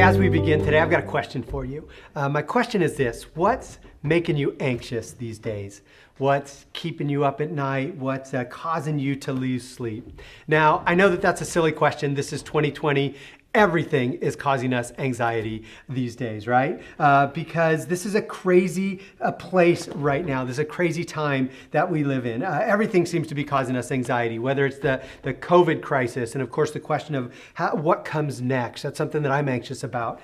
Hey, as we begin today, I've got a question for you. My question is this: what's making you anxious these days? What's keeping you up at night? What's causing you to lose sleep? Now, I know that that's a silly question. This is 2020. Everything is causing us anxiety these days, right? Because this is a crazy place right now. This is a crazy time that we live in. Everything seems to be causing us anxiety, whether it's the COVID crisis, and of course the question of what comes next. That's something that I'm anxious about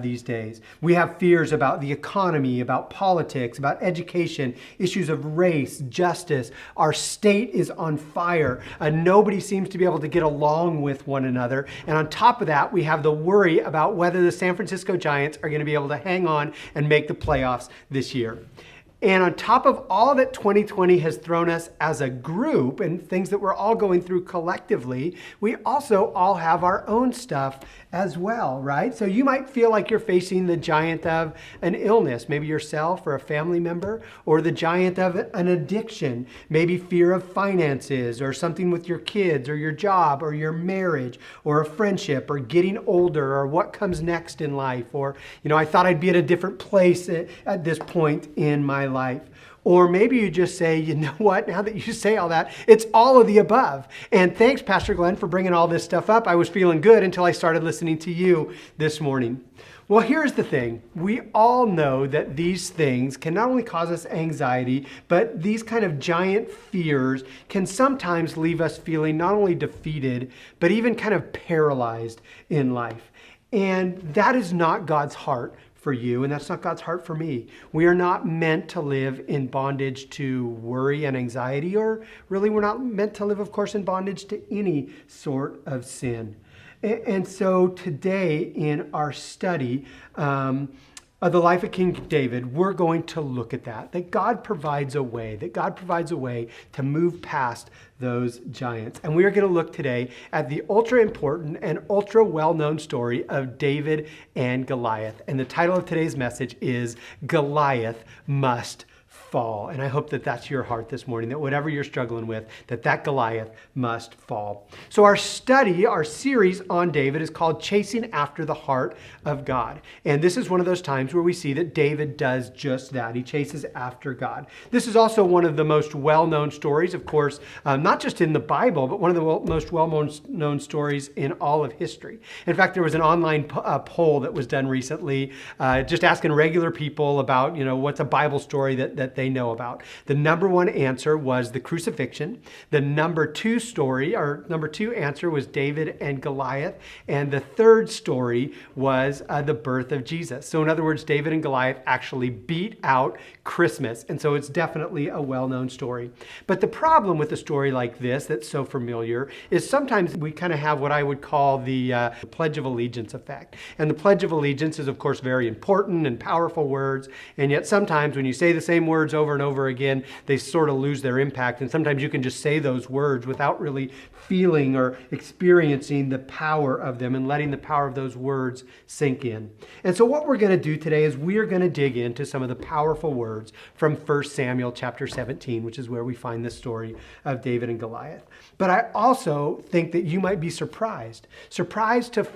these days. We have fears about the economy, about politics, about education, issues of race, justice. Our state is on fire. Nobody seems to be able to get along with one another. And on top of that, we have the worry about whether the San Francisco Giants are going to be able to hang on and make the playoffs this year. And on top of all that 2020 has thrown us as a group and things that we're all going through collectively, we also all have our own stuff as well, right? So you might feel like you're facing the giant of an illness, maybe yourself or a family member, or the giant of an addiction, maybe fear of finances or something with your kids or your job or your marriage or a friendship or getting older or what comes next in life. Or, I thought I'd be at a different place at this point in my life. Or maybe you just say, you know what, now that you say all that, it's all of the above. And thanks, Pastor Glen, for bringing all this stuff up. I was feeling good until I started listening to you this morning. Well, here's the thing. We all know that these things can not only cause us anxiety, but these kind of giant fears can sometimes leave us feeling not only defeated, but even kind of paralyzed in life. And that is not God's heart for you, and that's not God's heart for me. We are not meant to live in bondage to worry and anxiety, or really we're not meant to live, of course, in bondage to any sort of sin. And so today in our study of the life of King David, we're going to look at that God provides a way, to move past those giants. And we are going to look today at the ultra important and ultra well-known story of David and Goliath. And the title of today's message is Goliath Must Fall. And I hope that that's your heart this morning, that whatever you're struggling with, that Goliath must fall. So our series on David is called Chasing After the Heart of God. And this is one of those times where we see that David does just that. He chases after God. This is also one of the most well-known stories, of course, not just in the Bible, but one of the most well-known stories in all of history. In fact, there was an online poll that was done recently, just asking regular people about, what's a Bible story that they know about. The number one answer was the crucifixion. The number two answer was David and Goliath. And the third story was the birth of Jesus. So in other words, David and Goliath actually beat out Christmas. And so it's definitely a well-known story. But the problem with a story like this that's so familiar is sometimes we kind of have what I would call the Pledge of Allegiance effect. And the Pledge of Allegiance is, of course, very important and powerful words. And yet sometimes when you say the same words over and over again, they sort of lose their impact. And sometimes you can just say those words without really feeling or experiencing the power of them and letting the power of those words sink in. And so what we're going to do today is we're going to dig into some of the powerful words from 1 Samuel chapter 17, which is where we find this story of David and Goliath. But I also think that you might be surprised to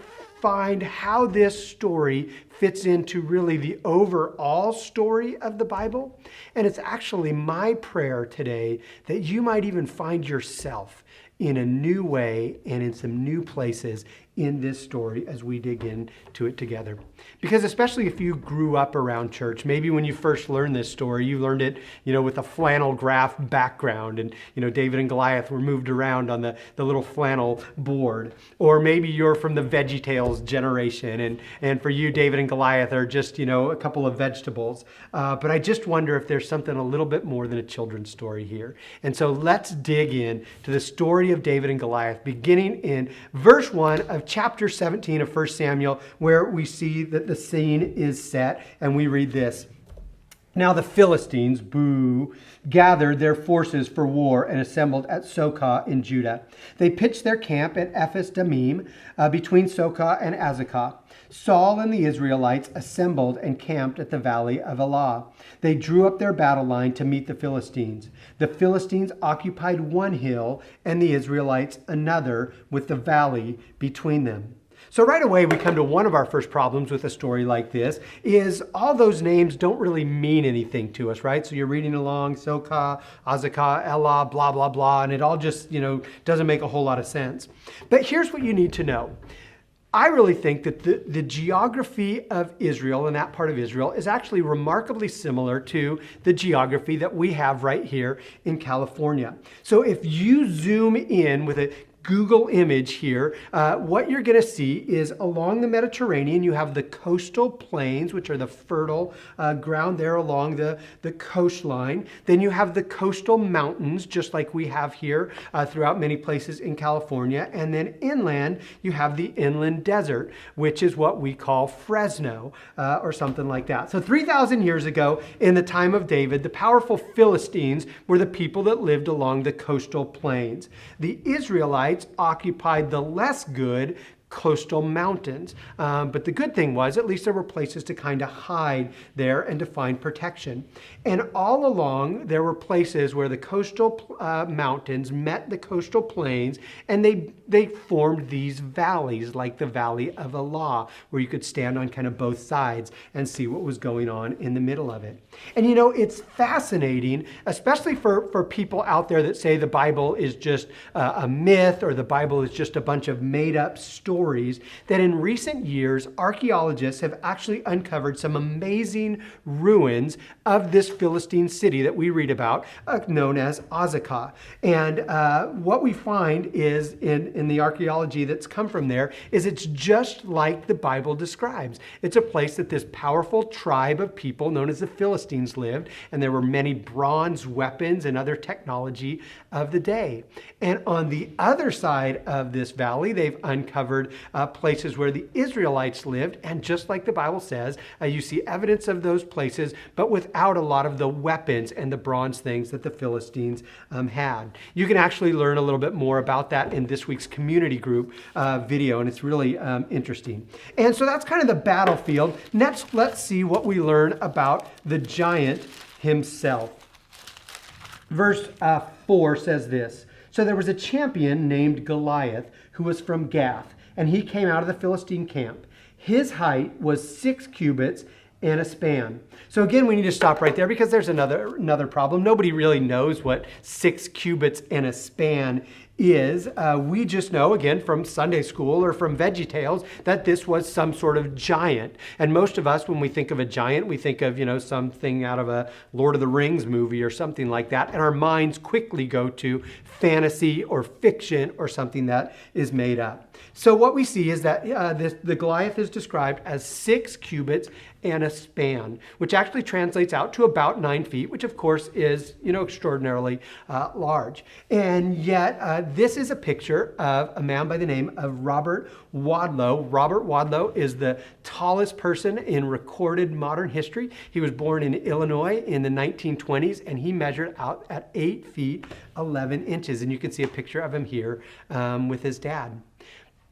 find how this story fits into really the overall story of the Bible. And it's actually my prayer today that you might even find yourself in a new way and in some new places in this story as we dig into it together. Because especially if you grew up around church, maybe when you first learned this story, you learned it, with a flannel graph background, and, David and Goliath were moved around on the little flannel board. Or maybe you're from the VeggieTales generation, and for you, David and Goliath are just, a couple of vegetables. But I just wonder if there's something a little bit more than a children's story here. And so let's dig in to the story of David and Goliath, beginning in verse 1 of chapter 17 of 1 Samuel, where we see that the scene is set, and we read this. Now the Philistines, gathered their forces for war and assembled at Socoh in Judah. They pitched their camp at Ephes Dammim, between Socoh and Azekah. Saul and the Israelites assembled and camped at the valley of Elah. They drew up their battle line to meet the Philistines. The Philistines occupied one hill and the Israelites another, with the valley between them. So right away, we come to one of our first problems with a story like this is all those names don't really mean anything to us, right? So you're reading along, Soka, Azekah, Elah, blah, blah, blah, and it all just, doesn't make a whole lot of sense. But here's what you need to know. I really think that the geography of Israel and that part of Israel is actually remarkably similar to the geography that we have right here in California. So if you zoom in with a Google image here, what you're going to see is along the Mediterranean, you have the coastal plains, which are the fertile ground there along the coastline. Then you have the coastal mountains, just like we have here throughout many places in California. And then inland, you have the inland desert, which is what we call Fresno or something like that. So 3,000 years ago, in the time of David, the powerful Philistines were the people that lived along the coastal plains. The Israelites occupied the less good coastal mountains. But the good thing was, at least there were places to kind of hide there and to find protection. And all along, there were places where the coastal mountains met the coastal plains, and they formed these valleys, like the Valley of Elah, where you could stand on kind of both sides and see what was going on in the middle of it. And it's fascinating, especially for people out there that say the Bible is just a myth or the Bible is just a bunch of made-up stories, that in recent years, archaeologists have actually uncovered some amazing ruins of this Philistine city that we read about, known as Azekah. And what we find is in the archaeology that's come from there is it's just like the Bible describes. It's a place that this powerful tribe of people known as the Philistines lived, and there were many bronze weapons and other technology of the day. And on the other side of this valley, they've uncovered places where the Israelites lived, and just like the Bible says, you see evidence of those places, but without a lot of the weapons and the bronze things that the Philistines had. You can actually learn a little bit more about that in this week's community group video, and it's really interesting. And so that's kind of the battlefield. Next, let's see what we learn about the giant himself. Verse 4 says this: "So there was a champion named Goliath who was from Gath, and he came out of the Philistine camp. His height was 6 cubits and a span." So again, we need to stop right there because there's another problem. Nobody really knows what 6 cubits and a span is. We just know, again, from Sunday school or from VeggieTales, that this was some sort of giant. And most of us, when we think of a giant, we think of, something out of a Lord of the Rings movie or something like that. And our minds quickly go to fantasy or fiction or something that is made up. So what we see is that the Goliath is described as 6 cubits and a span, which actually translates out to about 9 feet, which of course is, extraordinarily large. And yet this is a picture of a man by the name of Robert Wadlow. Robert Wadlow is the tallest person in recorded modern history. He was born in Illinois in the 1920s, and he measured out at 8 feet 11 inches. And you can see a picture of him here with his dad.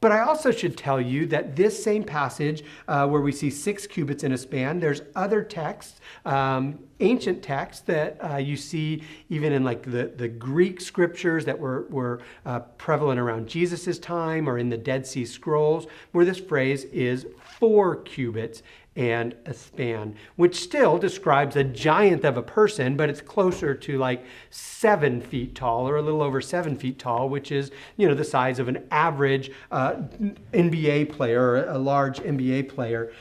But I also should tell you that this same passage where we see 6 cubits in a span, there's other texts, ancient texts that you see even in like the Greek scriptures that were prevalent around Jesus' time or in the Dead Sea Scrolls, where this phrase is 4 cubits and a span, which still describes a giant of a person, but it's closer to like 7 feet tall or a little over 7 feet tall, which is, the size of an average NBA player or a large NBA player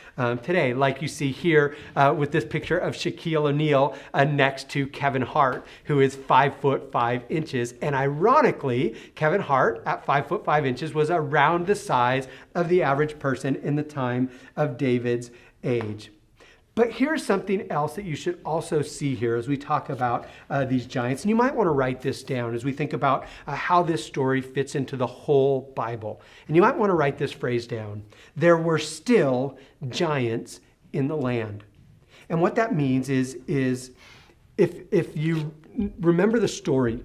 today, like you see here with this picture of Shaquille O'Neal next to Kevin Hart, who is 5 foot 5 inches. And ironically, Kevin Hart at 5 foot 5 inches was around the size of the average person in the time of David's age. But here's something else that you should also see here as we talk about these giants. And you might want to write this down as we think about how this story fits into the whole Bible. And you might want to write this phrase down: there were still giants in the land. And what that means is if you remember the story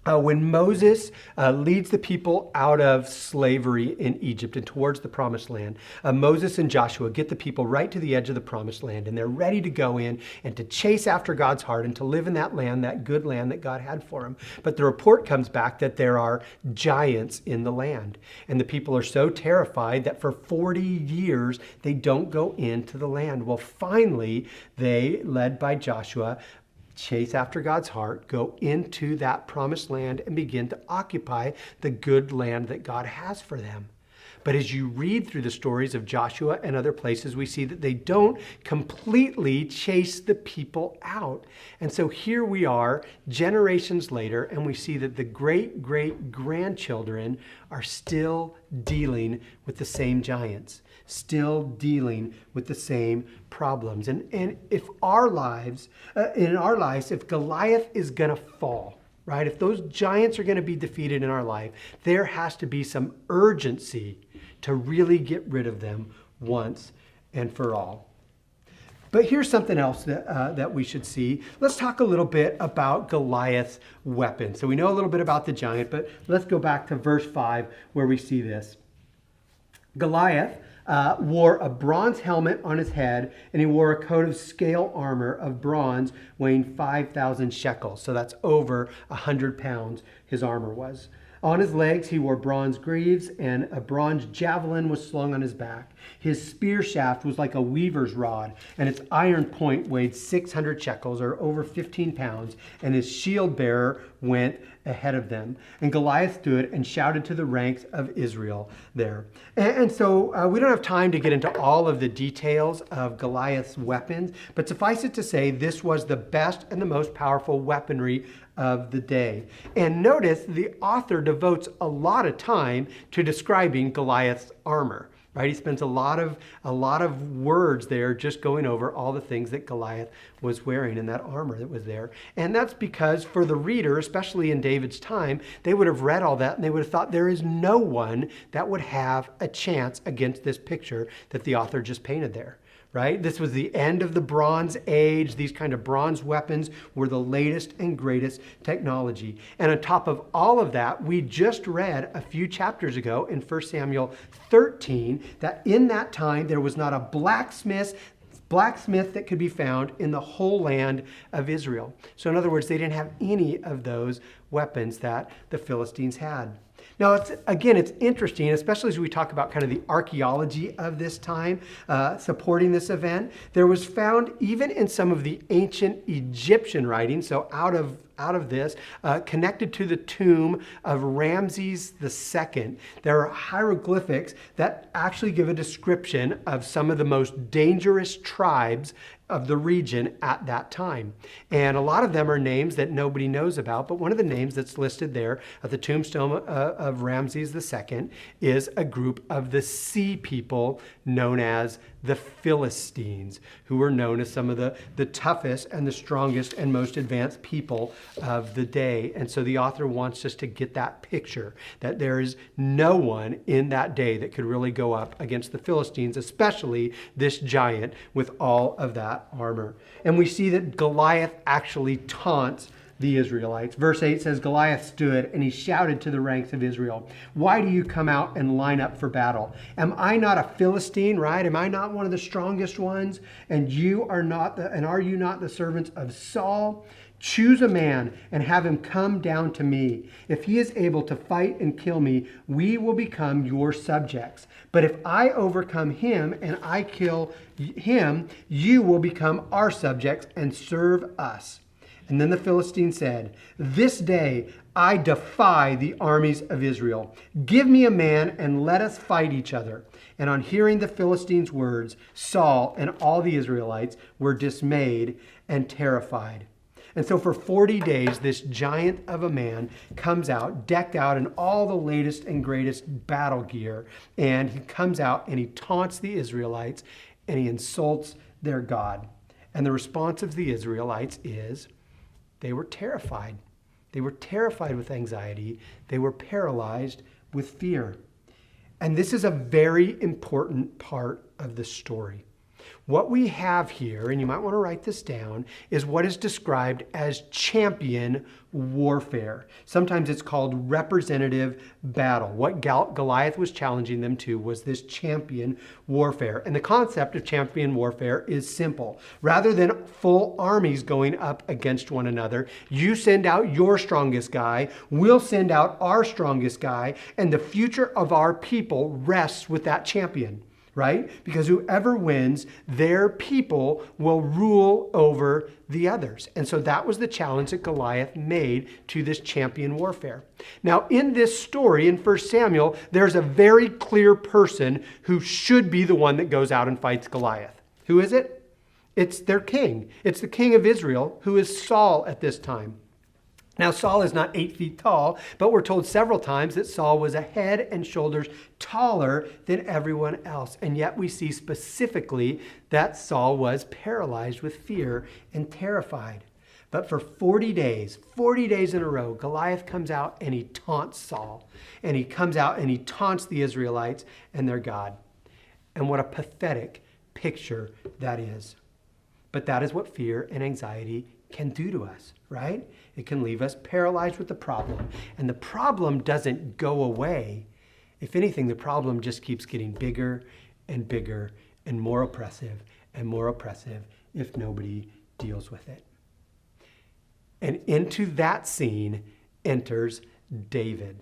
When Moses leads the people out of slavery in Egypt and towards the promised land, Moses and Joshua get the people right to the edge of the promised land, and they're ready to go in and to chase after God's heart and to live in that land, that good land that God had for them. But the report comes back that there are giants in the land, and the people are so terrified that for 40 years they don't go into the land. Well, finally, they, led by Joshua, chase after God's heart, go into that promised land and begin to occupy the good land that God has for them. But as you read through the stories of Joshua and other places, we see that they don't completely chase the people out. And so here we are, generations later, and we see that the great-great-grandchildren are still dealing with the same giants, still dealing with the same problems. And if our lives, if Goliath is going to fall, right? If those giants are going to be defeated in our life, there has to be some urgency to really get rid of them once and for all. But here's something else that we should see. Let's talk a little bit about Goliath's weapon. So we know a little bit about the giant, but let's go back to verse 5 where we see this. Goliath wore a bronze helmet on his head, and he wore a coat of scale armor of bronze weighing 5,000 shekels. So that's over 100 pounds his armor was. On his legs he wore bronze greaves, and a bronze javelin was slung on his back. His spear shaft was like a weaver's rod, and its iron point weighed 600 shekels, or over 15 pounds, and his shield bearer went ahead of them. And Goliath stood and shouted to the ranks of Israel there. And so we don't have time to get into all of the details of Goliath's weapons, but suffice it to say, this was the best and the most powerful weaponry of the day. And notice the author devotes a lot of time to describing Goliath's armor. Right? He spends a lot of words there just going over all the things that Goliath was wearing in that armor that was there. And that's because for the reader, especially in David's time, they would have read all that and they would have thought there is no one that would have a chance against this picture that the author just painted there. Right? This was the end of the Bronze Age. These kind of bronze weapons were the latest and greatest technology. And on top of all of that, we just read a few chapters ago in 1 Samuel 13 that in that time there was not a blacksmith that could be found in the whole land of Israel. So in other words, they didn't have any of those weapons that the Philistines had. Now, it's interesting, especially as we talk about kind of the archaeology of this time supporting this event. There was found, even in some of the ancient Egyptian writings, so out of this, connected to the tomb of Ramses II, there are hieroglyphics that actually give a description of some of the most dangerous tribes of the region at that time. And a lot of them are names that nobody knows about, but one of the names that's listed there at the tombstone of Ramses II is a group of the sea people known as the Philistines, who were known as some of the toughest and the strongest and most advanced people of the day. And so the author wants us to get that picture that there is no one in that day that could really go up against the Philistines, especially this giant with all of that armor. And we see that Goliath actually taunts the Israelites. Verse 8 says, Goliath stood and he shouted to the ranks of Israel, "Why do you come out and line up for battle? Am I not a Philistine, right? Am I not one of the strongest ones? And are you not the servants of Saul? Choose a man and have him come down to me. If he is able to fight and kill me, we will become your subjects. But if I overcome him and I kill him, you will become our subjects and serve us." And then the Philistine said, "This day I defy the armies of Israel. Give me a man and let us fight each other." And on hearing the Philistines' words, Saul and all the Israelites were dismayed and terrified. And so for 40 days, this giant of a man comes out, decked out in all the latest and greatest battle gear. And he comes out and he taunts the Israelites and he insults their God. And the response of the Israelites is they were terrified. They were terrified with anxiety. They were paralyzed with fear. And this is a very important part of the story. What we have here, and you might want to write this down, is what is described as champion warfare. Sometimes it's called representative battle. What Goliath was challenging them to was this champion warfare. And the concept of champion warfare is simple. Rather than full armies going up against one another, you send out your strongest guy, we'll send out our strongest guy, and the future of our people rests with that champion. Right? Because whoever wins, their people will rule over the others. And so that was the challenge that Goliath made to this champion warfare. Now, in this story, in 1 Samuel, there's a very clear person who should be the one that goes out and fights Goliath. Who is it? It's their king. It's the king of Israel, who is Saul at this time. Now, Saul is not 8 feet tall, but we're told several times that Saul was a head and shoulders taller than everyone else. And yet we see specifically that Saul was paralyzed with fear and terrified. But for 40 days in a row, Goliath comes out and he taunts Saul. And he comes out and he taunts the Israelites and their God. And what a pathetic picture that is. But that is what fear and anxiety can do to us, right? It can leave us paralyzed with the problem. And the problem doesn't go away. If anything, the problem just keeps getting bigger and bigger and more oppressive if nobody deals with it. And into that scene enters David.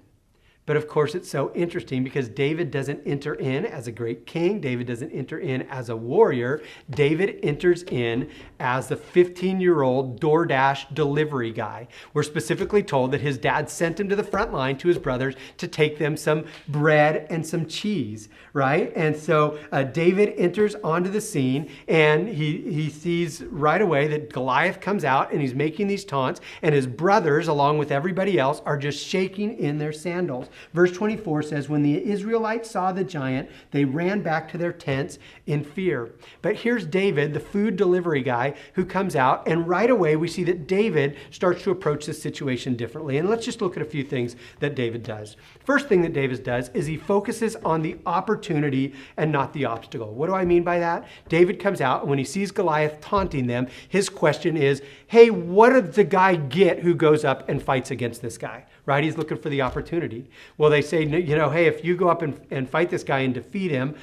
But of course, it's so interesting because David doesn't enter in as a great king. David doesn't enter in as a warrior. David enters in as the 15-year-old DoorDash delivery guy. We're specifically told that his dad sent him to the front line to his brothers to take them some bread and some cheese, right? And so David enters onto the scene and he sees right away that Goliath comes out and he's making these taunts, and his brothers, along with everybody else, are just shaking in their sandals. Verse 24 says, when the Israelites saw the giant, they ran back to their tents in fear. But here's David, the food delivery guy, who comes out, and right away we see that David starts to approach this situation differently. And let's just look at a few things that David does. First thing that David does is he focuses on the opportunity and not the obstacle. What do I mean by that? David comes out, and when he sees Goliath taunting them, his question is, hey, what did the guy get who goes up and fights against this guy? Right? He's looking for the opportunity. Well, they say, hey, if you go up and fight this guy and defeat him,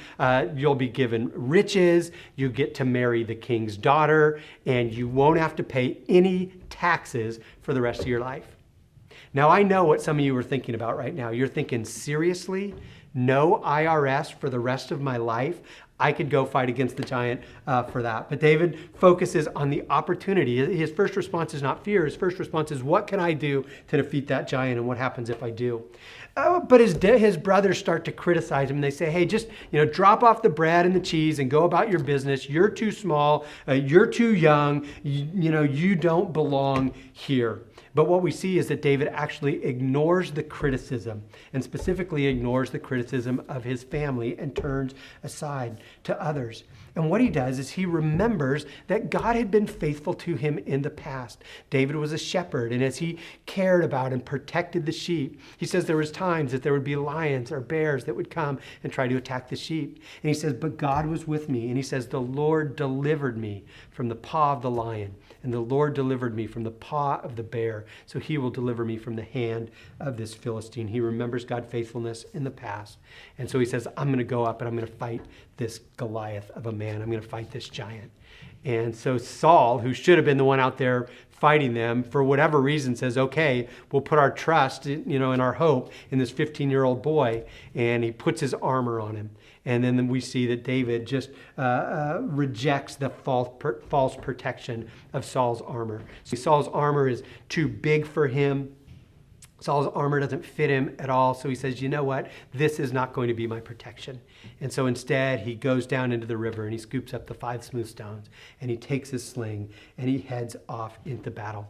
you'll be given riches, you get to marry the king's daughter, and you won't have to pay any taxes for the rest of your life. Now, I know what some of you are thinking about right now. You're thinking, seriously? No IRS for the rest of my life? I could go fight against the giant for that. But David focuses on the opportunity. His first response is not fear. His first response is, what can I do to defeat that giant, and what happens if I do? But his brothers start to criticize him. And they say, hey, just drop off the bread and the cheese and go about your business. You're too small. You're too young. You don't belong here. But what we see is that David actually ignores the criticism, and specifically ignores the criticism of his family, and turns aside to others. And what he does is he remembers that God had been faithful to him in the past. David was a shepherd, and as he cared about and protected the sheep, he says there was times that there would be lions or bears that would come and try to attack the sheep. And he says, but God was with me. And he says, the Lord delivered me from the paw of the lion, and the Lord delivered me from the paw of the bear. So he will deliver me from the hand of this Philistine. He remembers God's faithfulness in the past. And so he says, I'm going to go up and I'm going to fight this Goliath of a man. I'm going to fight this giant. And so Saul, who should have been the one out there fighting them, for whatever reason says, okay, we'll put our trust, and our hope in this 15-year-old boy. And he puts his armor on him. And then we see that David just rejects the false protection of Saul's armor. So Saul's armor is too big for him. Saul's armor doesn't fit him at all. So he says, you know what? This is not going to be my protection. And so instead, he goes down into the river and he scoops up the 5 smooth stones, and he takes his sling and he heads off into battle.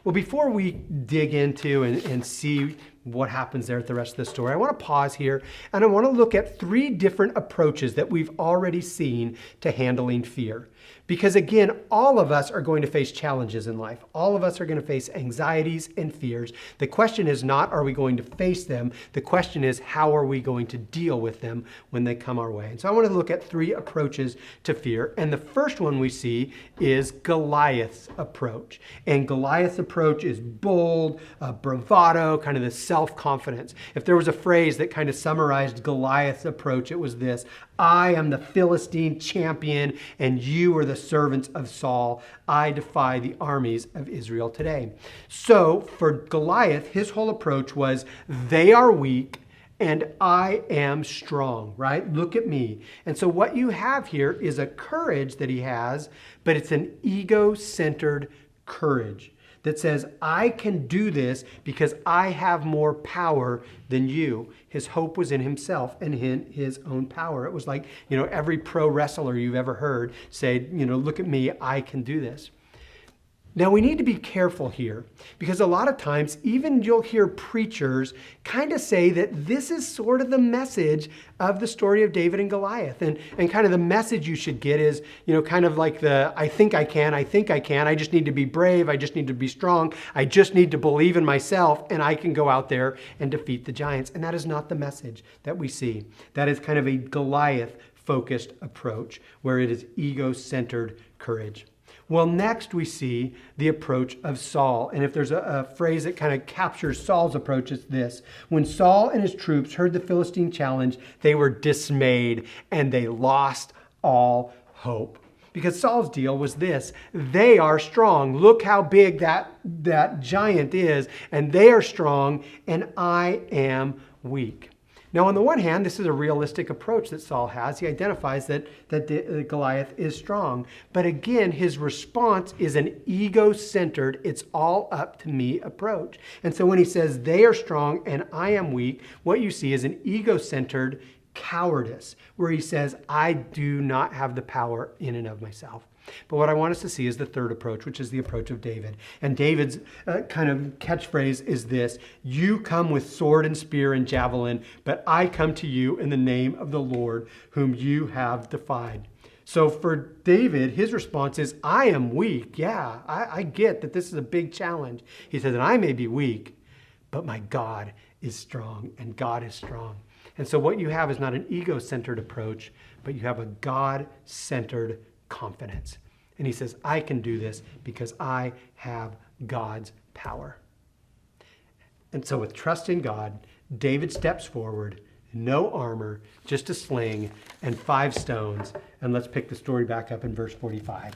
Well, before we dig into and see what happens there at the rest of the story, I want to pause here and I want to look at 3 different approaches that we've already seen to handling fear. Because again, all of us are going to face challenges in life. All of us are going to face anxieties and fears. The question is not, are we going to face them? The question is, how are we going to deal with them when they come our way? And so I want to look at 3 approaches to fear. And the first one we see is Goliath's approach. And Goliath's approach is bold, bravado, kind of the self-confidence. If there was a phrase that kind of summarized Goliath's approach, it was this: I am the Philistine champion, and you are the servants of Saul. I defy the armies of Israel today. So for Goliath, his whole approach was, they are weak and I am strong, right? Look at me. And so what you have here is a courage that he has, but it's an ego-centered courage that says, I can do this because I have more power than you. His hope was in himself and in his own power. It was like, every pro wrestler you've ever heard say, look at me, I can do this. Now, we need to be careful here because a lot of times, even you'll hear preachers kind of say that this is sort of the message of the story of David and Goliath. And kind of the message you should get is, kind of like I think I can, I just need to be brave, I just need to be strong, I just need to believe in myself, and I can go out there and defeat the giants. And that is not the message that we see. That is kind of a Goliath-focused approach where it is ego-centered courage. Well, next we see the approach of Saul. And if there's a phrase that kind of captures Saul's approach, it's this: when Saul and his troops heard the Philistine challenge, they were dismayed and they lost all hope. Because Saul's deal was this: they are strong. Look how big that giant is, and they are strong, and I am weak. Now, on the one hand, this is a realistic approach that Saul has. He identifies that Goliath is strong. But again, his response is an ego-centered, it's all up to me approach. And so when he says they are strong and I am weak, what you see is an ego-centered cowardice, where he says, I do not have the power in and of myself. But what I want us to see is the third approach, which is the approach of David. And David's kind of catchphrase is this: you come with sword and spear and javelin, but I come to you in the name of the Lord whom you have defied. So for David, his response is, I am weak. Yeah, I get that this is a big challenge. He says, and I may be weak, but my God is strong, and God is strong. And so what you have is not an ego-centered approach, but you have a God-centered confidence. And he says, I can do this because I have God's power. And so with trust in God, David steps forward, no armor, just a sling and 5 stones. And let's pick the story back up in verse 45,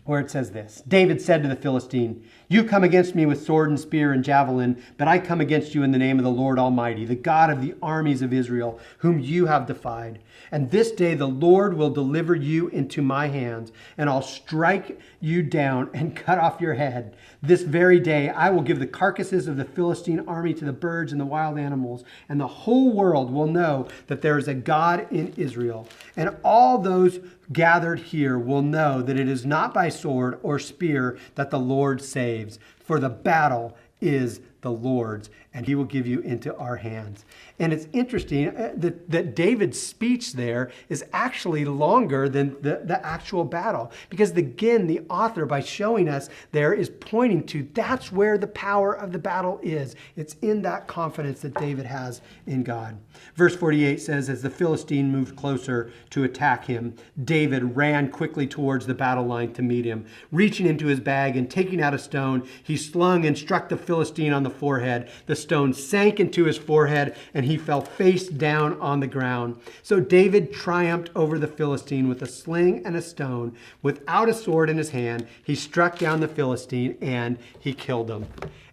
where it says this: David said to the Philistine, you come against me with sword and spear and javelin, but I come against you in the name of the Lord Almighty, the God of the armies of Israel, whom you have defied. And this day the Lord will deliver you into my hands, and I'll strike you down and cut off your head. This very day I will give the carcasses of the Philistine army to the birds and the wild animals, and the whole world will know that there is a God in Israel. And all those gathered here will know that it is not by sword or spear that the Lord saves, for the battle is the Lord's, and he will give you into our hands. And it's interesting that David's speech there is actually longer than the actual battle. Because again, the author, by showing us there, is pointing to that's where the power of the battle is. It's in that confidence that David has in God. Verse 48 says, as the Philistine moved closer to attack him, David ran quickly towards the battle line to meet him. Reaching into his bag and taking out a stone, he slung and struck the Philistine on the forehead. The stone sank into his forehead, and he fell face down on the ground. So David triumphed over the Philistine with a sling and a stone. Without a sword in his hand, he struck down the Philistine and he killed him.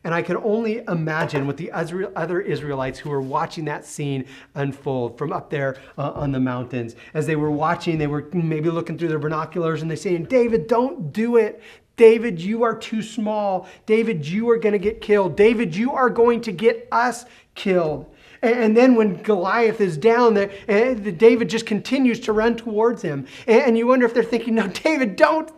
And I can only imagine what the other Israelites who were watching that scene unfold from up there on the mountains. As they were watching, they were maybe looking through their binoculars and they're saying, David, don't do it. David, you are too small. David, you are going to get killed. David, you are going to get us killed. And then when Goliath is down there, David just continues to run towards him. And you wonder if they're thinking, no, David, don't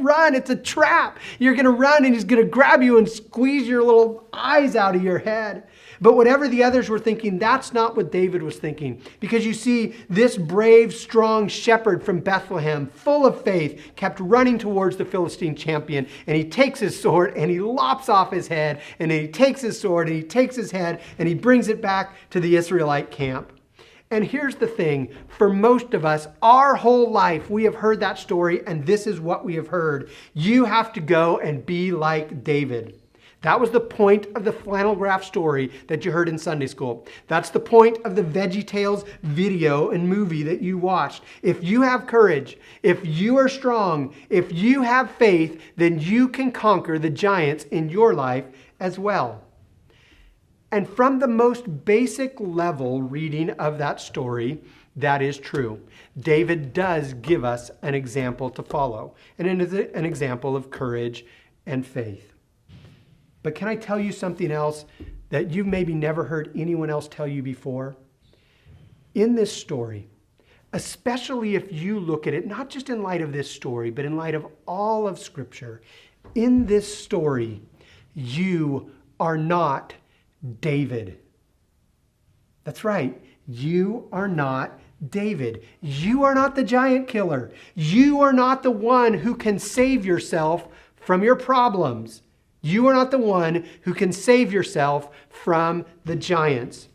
run. It's a trap. You're going to run and he's going to grab you and squeeze your little eyes out of your head. But whatever the others were thinking, that's not what David was thinking. Because you see, this brave, strong shepherd from Bethlehem, full of faith, kept running towards the Philistine champion. And he takes his sword and he lops off his head. And then he takes his sword and he takes his head and he brings it back to the Israelite camp. And here's the thing, for most of us, our whole life, we have heard that story, and this is what we have heard. You have to go and be like David. That was the point of the flannel graph story that you heard in Sunday school. That's the point of the VeggieTales video and movie that you watched. If you have courage, if you are strong, if you have faith, then you can conquer the giants in your life as well. And from the most basic level reading of that story, that is true. David does give us an example to follow, and it is an example of courage and faith. But can I tell you something else that you've maybe never heard anyone else tell you before? In this story, especially if you look at it, not just in light of this story, but in light of all of Scripture, in this story, you are not David. That's right. You are not David. You are not the giant killer. You are not the one who can save yourself from your problems. You are not the one who can save yourself from the giants.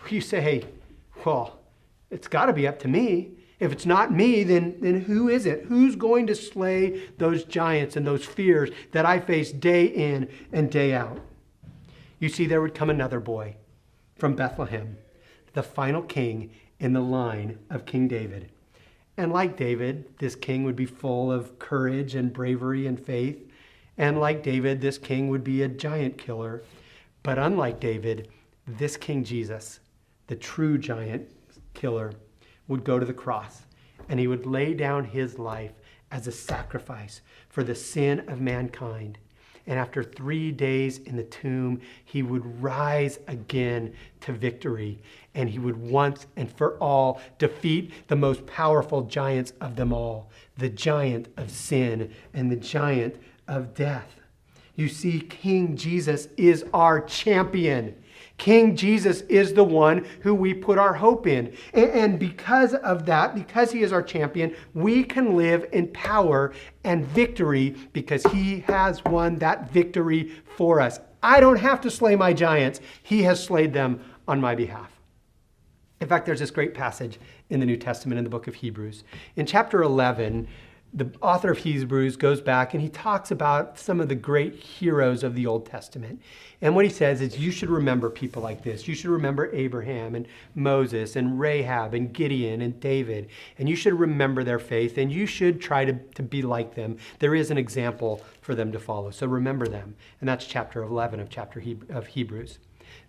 You say, hey, well, it's got to be up to me. If it's not me, then who is it? Who's going to slay those giants and those fears that I face day in and day out? You see, there would come another boy from Bethlehem, the final king in the line of King David. And like David, this king would be full of courage and bravery and faith. And like David, this king would be a giant killer. But unlike David, this King Jesus, the true giant killer, would go to the cross and he would lay down his life as a sacrifice for the sin of mankind. And after 3 days in the tomb, he would rise again to victory. And he would once and for all defeat the most powerful giants of them all, the giant of sin and the giant of death. You see, King Jesus is our champion. King Jesus is the one who we put our hope in. And because of that, because he is our champion, we can live in power and victory because he has won that victory for us. I don't have to slay my giants. He has slayed them on my behalf. In fact, there's this great passage in the New Testament in the book of Hebrews. In chapter 11, the author of Hebrews goes back and he talks about some of the great heroes of the Old Testament. And what he says is you should remember people like this. You should remember Abraham and Moses and Rahab and Gideon and David. And you should remember their faith and you should try to be like them. There is an example for them to follow. So remember them. And that's chapter 11 of Hebrews.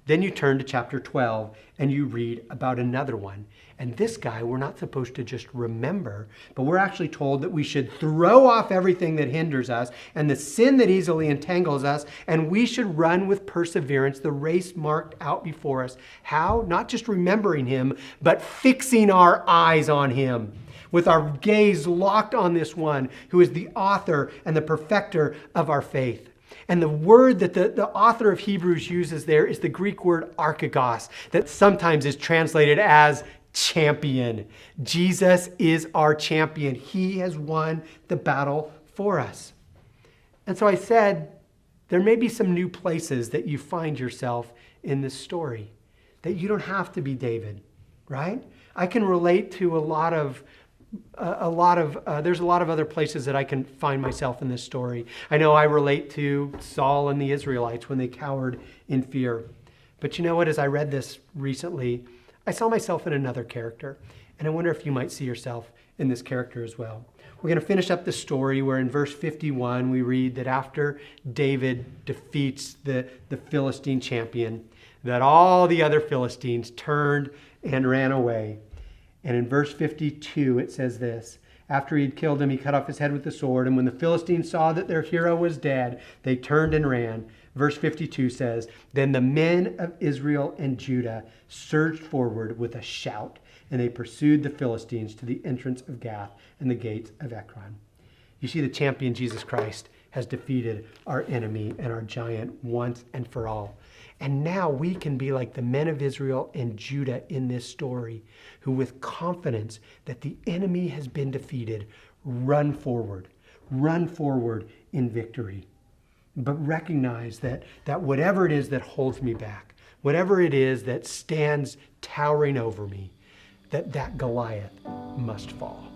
Then you turn to chapter 12 and you read about another one. And this guy, we're not supposed to just remember, but we're actually told that we should throw off everything that hinders us and the sin that easily entangles us, and we should run with perseverance the race marked out before us. How? Not just remembering him, but fixing our eyes on him, with our gaze locked on this one who is the author and the perfecter of our faith. And the word that the author of Hebrews uses there is the Greek word archegos, that sometimes is translated as champion. Jesus is our champion. He has won the battle for us. And so I said, there may be some new places that you find yourself in this story, that you don't have to be David, right? I can relate to there's a lot of other places that I can find myself in this story. I know I relate to Saul and the Israelites when they cowered in fear. But you know what? As I read this recently, I saw myself in another character. And I wonder if you might see yourself in this character as well. We're going to finish up the story where in verse 51 we read that after David defeats the Philistine champion, that all the other Philistines turned and ran away. And in verse 52, it says this: after he had killed him, he cut off his head with the sword. And when the Philistines saw that their hero was dead, they turned and ran. Verse 52 says, then the men of Israel and Judah surged forward with a shout, and they pursued the Philistines to the entrance of Gath and the gates of Ekron. You see, the champion Jesus Christ has defeated our enemy and our giant once and for all. And now we can be like the men of Israel and Judah in this story, who with confidence that the enemy has been defeated, run forward in victory. But recognize that whatever it is that holds me back, whatever it is that stands towering over me, that Goliath must fall.